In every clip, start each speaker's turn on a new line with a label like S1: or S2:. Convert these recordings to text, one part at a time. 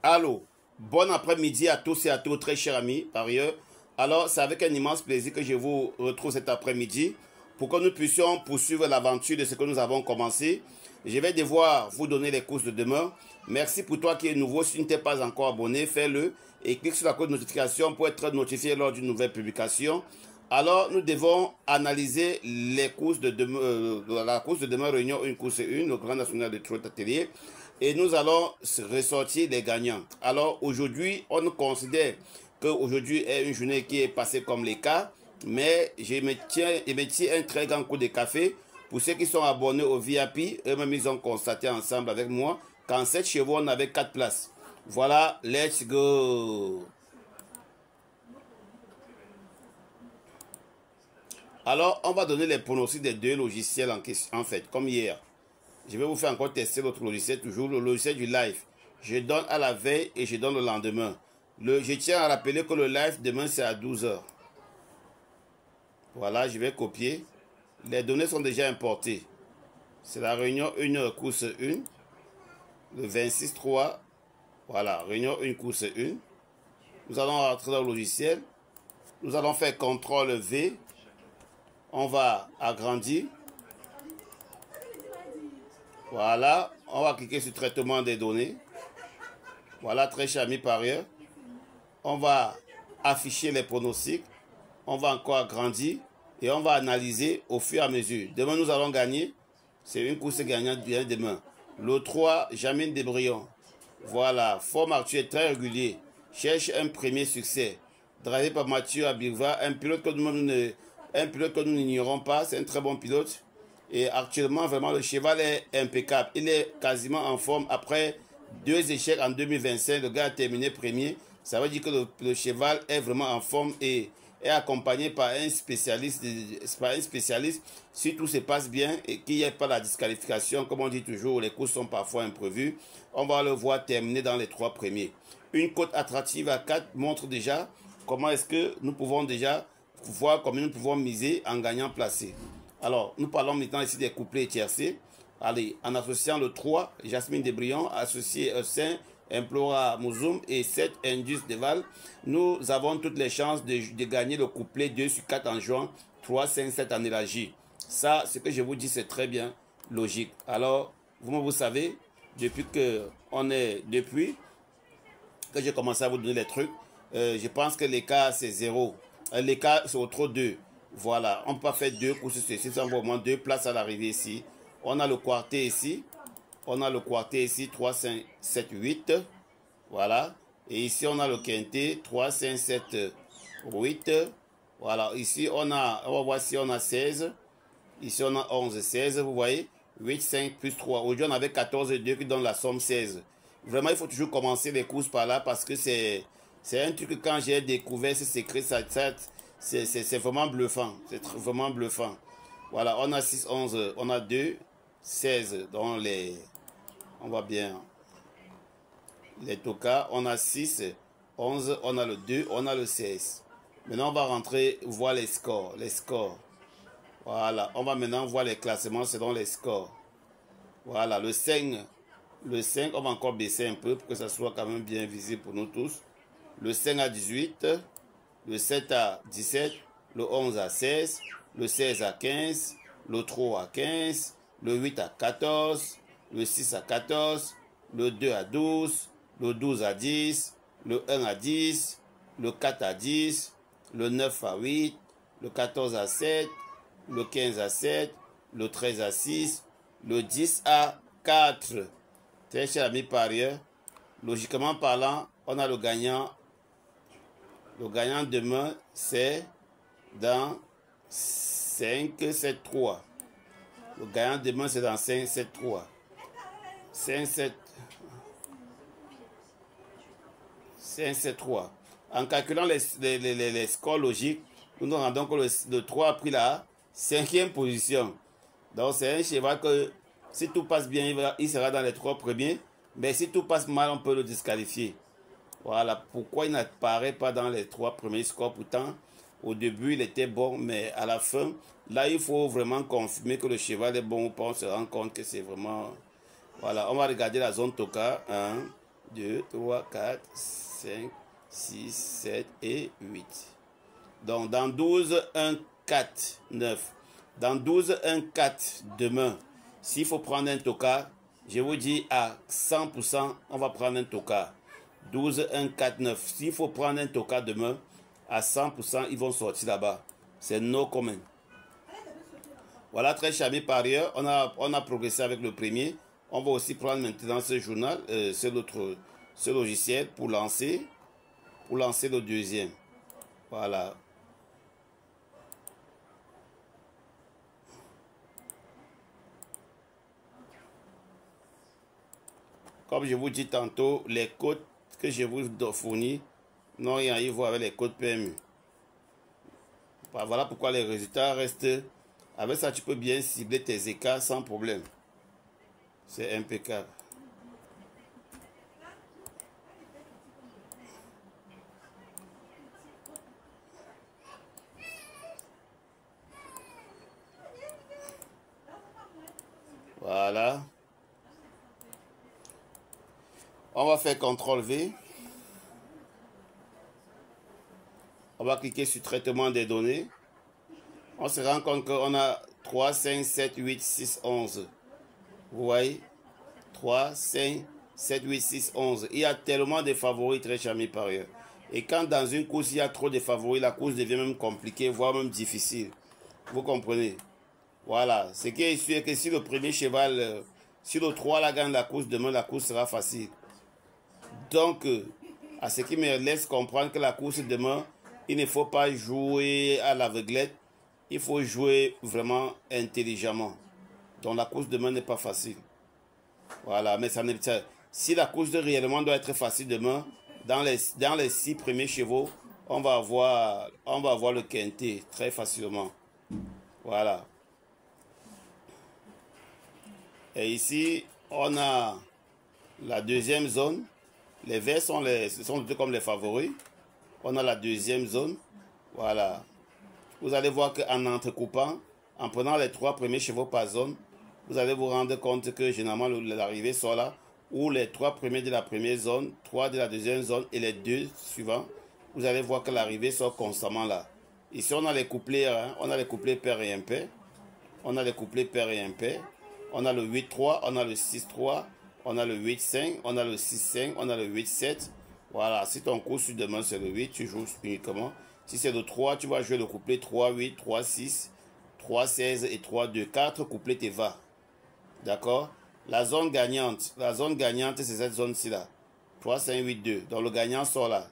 S1: Allô, bon après-midi à tous et à toutes, très chers amis, par ailleurs. Alors, c'est avec un immense plaisir que je vous retrouve cet après-midi pour que nous puissions poursuivre l'aventure de ce que nous avons commencé. Je vais devoir vous donner les courses de demain. Merci pour toi qui es nouveau. Si tu ne t'es pas encore abonné, fais-le et clique sur la cloche de notification pour être notifié lors d'une nouvelle publication. Alors, nous devons analyser les courses de demain, la course de demain, réunion 1, course 1, le Grand National de Trot Atelier. Et nous allons ressortir les gagnants. Alors, aujourd'hui, on considère qu'aujourd'hui est une journée qui est passée comme les cas. Mais je me tiens un très grand coup de café. Pour ceux qui sont abonnés au VIP, eux-mêmes, ils ont constaté ensemble avec moi qu'en 7 chevaux, on avait 4 places. Voilà, let's go! Alors, on va donner les pronostics des deux logiciels en fait, comme hier. Je vais vous faire encore tester l'autre logiciel, toujours le logiciel du live. Je donne à la veille et je donne le lendemain. Je tiens à rappeler que le live demain, c'est à 12 h. Voilà, je vais copier. Les données sont déjà importées. C'est la réunion 1 heure course 1. Le 26-3. Voilà, réunion 1 course 1. Nous allons rentrer dans le logiciel. Nous allons faire CTRL V. On va agrandir. Voilà, on va cliquer sur traitement des données. Voilà, très cher ami parieur. On va afficher les pronostics. On va encore agrandir et on va analyser au fur et à mesure. Demain, nous allons gagner. C'est une course gagnante demain. Le 3, Jamine Debrion. Voilà, forme actuelle très régulier. Cherche un premier succès. Drivé par Mathieu Abirva, un pilote que nous n'ignorons pas. C'est un très bon pilote. Et actuellement, vraiment, le cheval est impeccable. Il est quasiment en forme. Après 2 échecs en 2025, le gars a terminé premier. Ça veut dire que le cheval est vraiment en forme et est accompagné par un spécialiste. Si tout se passe bien et qu'il n'y ait pas la disqualification, comme on dit toujours, les courses sont parfois imprévues, on va le voir terminer dans les 3 premiers. Une cote attractive à 4 montre déjà comment est-ce que nous pouvons déjà voir combien nous pouvons miser en gagnant placé. Alors, nous parlons maintenant ici des couplets tiercés. Allez, en associant le 3, Jasmine Debrion, associé E5, Implora Mouzoum et 7, Indus Deval, nous avons toutes les chances de gagner le couplet 2 sur 4 en juin, 3, 5, 7 en élargi. Ça, ce que je vous dis, c'est très bien logique. Alors, vous savez, depuis que j'ai commencé à vous donner les trucs, je pense que l'écart, c'est 0. L'écart, c'est au trop 2. Voilà, on peut pas faire 2 courses sur 6, on va au moins 2 places à l'arrivée ici. On a le quartet ici. On a le quartet ici, 3, 5, 7, 8. Voilà. Et ici, on a le quintet, 3, 5, 7, 8. Voilà. Ici, on va voir si on a 16. Ici, on a 11, 16. Vous voyez, 8, 5, plus 3. Aujourd'hui, on avait 14 et 2 qui donnent la somme 16. Vraiment, il faut toujours commencer les courses par là parce que c'est un truc que quand j'ai découvert ce secret, c'est vraiment bluffant. C'est vraiment bluffant. Voilà, on a 6, 11, on a 2, 16 dans les... On voit bien les tokas. On a 6, 11, on a le 2, on a le 16. Maintenant, on va rentrer, voir les scores. Voilà, on va maintenant voir les classements selon les scores. Voilà, le 5, on va encore baisser un peu pour que ça soit quand même bien visible pour nous tous. Le 5 à 18, le 7 à 17, le 11 à 16, le 16 à 15, le 3 à 15, le 8 à 14, le 6 à 14, le 2 à 12, le 12 à 10, le 1 à 10, le 4 à 10, le 9 à 8, le 14 à 7, le 15 à 7, le 13 à 6, le 10 à 4. Très cher ami parieur, logiquement parlant, on a le gagnant. Le gagnant demain, c'est dans 5, 7, 3. Le gagnant demain, c'est dans 5, 7, 3. 5, 7, 3. En calculant les scores logiques, nous nous rendons que le 3 a pris la 5e position. Donc, c'est un cheval que si tout passe bien, il sera dans les 3 premiers. Mais si tout passe mal, on peut le disqualifier. Voilà pourquoi il n'apparaît pas dans les 3 premiers scores. Pourtant, au début, il était bon, mais à la fin, là, il faut vraiment confirmer que le cheval est bon ou pas. On se rend compte que c'est vraiment... Voilà, on va regarder la zone Toka. 1, 2, 3, 4, 5, 6, 7 et 8. Donc, dans 12, 1, 4, 9. Dans 12, 1, 4, demain, s'il faut prendre un toka, je vous dis à 100%, on va prendre un toka. 12, 1, 4, 9. S'il faut prendre un toka demain, à 100%, ils vont sortir là-bas. C'est no comment. Voilà, très charmé par ailleurs. On a progressé avec le premier. On va aussi prendre maintenant ce journal, ce logiciel pour lancer le deuxième. Voilà. Comme je vous dis tantôt, les codes que je vous fournis n'ont rien à voir avec les codes PMU. Voilà pourquoi les résultats restent. Avec ça, tu peux bien cibler tes écarts sans problème. C'est impeccable. Voilà. On va faire CTRL V. On va cliquer sur traitement des données. On se rend compte qu'on a 3, 5, 7, 8, 6, 11. Vous voyez? 3, 5, 7, 8, 6, 11. Il y a tellement de favoris très charmés par ailleurs. Et quand dans une course, il y a trop de favoris, la course devient même compliquée, voire même difficile. Vous comprenez? Voilà. Ce qui est sûr que si le premier cheval, si le 3 la gagne la course, demain la course sera facile. Donc, à ce qui me laisse comprendre que la course demain, il ne faut pas jouer à l'aveuglette. Il faut jouer vraiment intelligemment. Donc la course demain n'est pas facile. Voilà, mais si la course réellement doit être facile demain, dans les 6 premiers chevaux, on va avoir le quintet très facilement. Voilà. Et ici, on a la deuxième zone. Les verts sont comme les favoris. On a la deuxième zone. Voilà. Vous allez voir qu'en entrecoupant, en prenant les 3 premiers chevaux par zone, vous allez vous rendre compte que généralement l'arrivée sort là, où les 3 premiers de la première zone, 3 de la deuxième zone et les 2 suivants, vous allez voir que l'arrivée sort constamment là. Ici, on a les couplets, hein, on a les couplets pair et impair. On a les couplets pair et impair. On a le 8-3, on a le 6-3, on a le 8-5, on a le 6-5, on a le 8-7. Voilà, si ton coup sur demain c'est le 8, tu joues uniquement. Si c'est le 3, tu vas jouer le couplet 3-8, 3-6, 3-16 et 3-2. 4 couplets te va. D'accord? La zone gagnante, c'est cette zone-ci là. 3-5-8-2. Donc le gagnant sort là.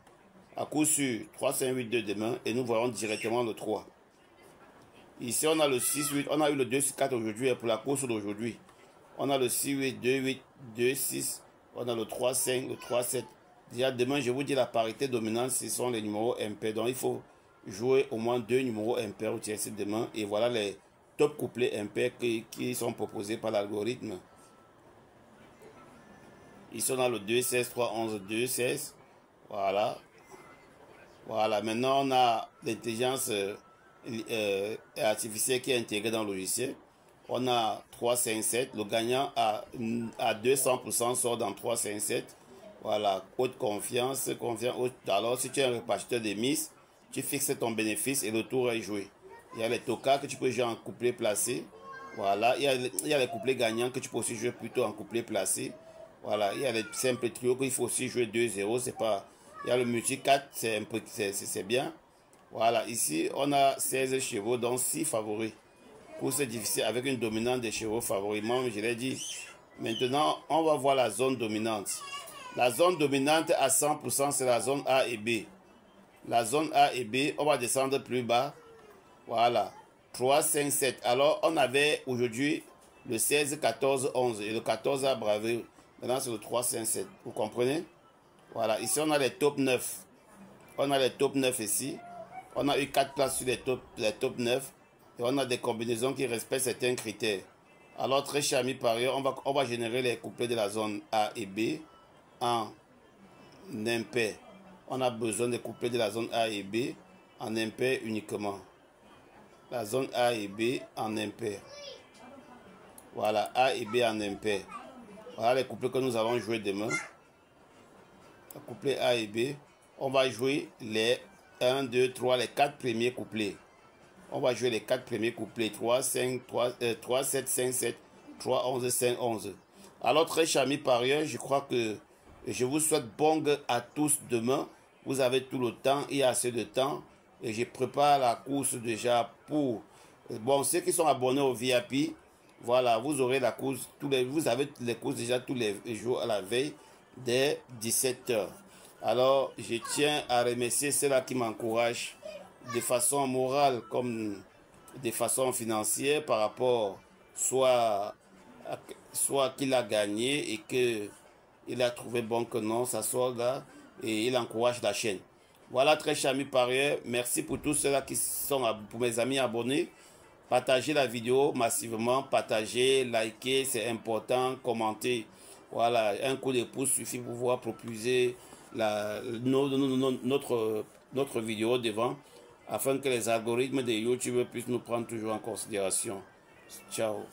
S1: À coup sûr, 3-5-8-2 demain et nous voyons directement le 3. Ici, on a le 6-8. On a eu le 2-4 aujourd'hui pour la course d'aujourd'hui. On a le 6-8, 2-8, 2-6. On a le 3-5, le 3-7. Déjà, demain, je vous dis la parité dominante, ce sont les numéros impairs. Donc, il faut jouer au moins 2 numéros impairs au TSC demain. Et voilà les top couplets impairs qui sont proposés par l'algorithme. Ici, on a le 2-16, 3-11, 2-16. Voilà. Voilà. Maintenant, on a l'intelligence artificielle qui est intégrée dans le logiciel. On a 3-5-7. Le gagnant à 200% sort dans 3-5-7. Voilà, haute confiance, haute. Alors, si tu es un répartiteur de miss, tu fixes ton bénéfice et le tour est joué. Il y a les tokas que tu peux jouer en couplet placé. Voilà, il y a les couplets gagnants que tu peux aussi jouer plutôt en couplet placé. Voilà, il y a les simples trios qu'il faut aussi jouer 2-0. C'est pas. Il y a le multi 4, c'est bien. Voilà, ici, on a 16 chevaux, donc 6 favoris. Course difficile avec une dominante des chevaux favoris. Moi, je l'ai dit. Maintenant, on va voir la zone dominante. La zone dominante à 100%, c'est la zone A et B. La zone A et B, on va descendre plus bas. Voilà. 3, 5, 7. Alors, on avait aujourd'hui le 16, 14, 11. Et le 14 a bravé. Maintenant, c'est le 3, 5, 7. Vous comprenez? Voilà. Ici, on a les top 9. On a les top 9 ici. On a eu 4 places sur les top 9. Et on a des combinaisons qui respectent certains critères. Alors, très cher ami, par ailleurs, on va générer les couplets de la zone A et B en impair. On a besoin de couplets de la zone A et B en impair uniquement. La zone A et B en impair. Voilà, A et B en impair. Voilà les couplets que nous allons jouer demain. couplet A et B. On va jouer les 1, 2, 3, les 4 premiers couplets. On va jouer les 4 premiers couplets. 3, 5, 3, 7, 5, 7, 3, 11, 5, 11. Alors, très chers amis parieurs, je crois que je vous souhaite bon à tous demain. Vous avez tout le temps et assez de temps. Et je prépare la course déjà pour... Bon, ceux qui sont abonnés au VIP, voilà, vous aurez la course, vous avez les courses déjà tous les jours à la veille dès 17 h. Alors, je tiens à remercier ceux-là qui m'encouragent de façon morale comme de façon financière par rapport soit qu'il a gagné et que il a trouvé bon que non, ça soit là et il encourage la chaîne. Voilà, très chers amis parieurs, merci pour tous ceux-là qui sont, pour mes amis abonnés. Partagez la vidéo massivement, partagez, likez, c'est important, commentez. Voilà, un coup de pouce suffit pour pouvoir propulser notre vidéo devant afin que les algorithmes de YouTube puissent nous prendre toujours en considération. Ciao.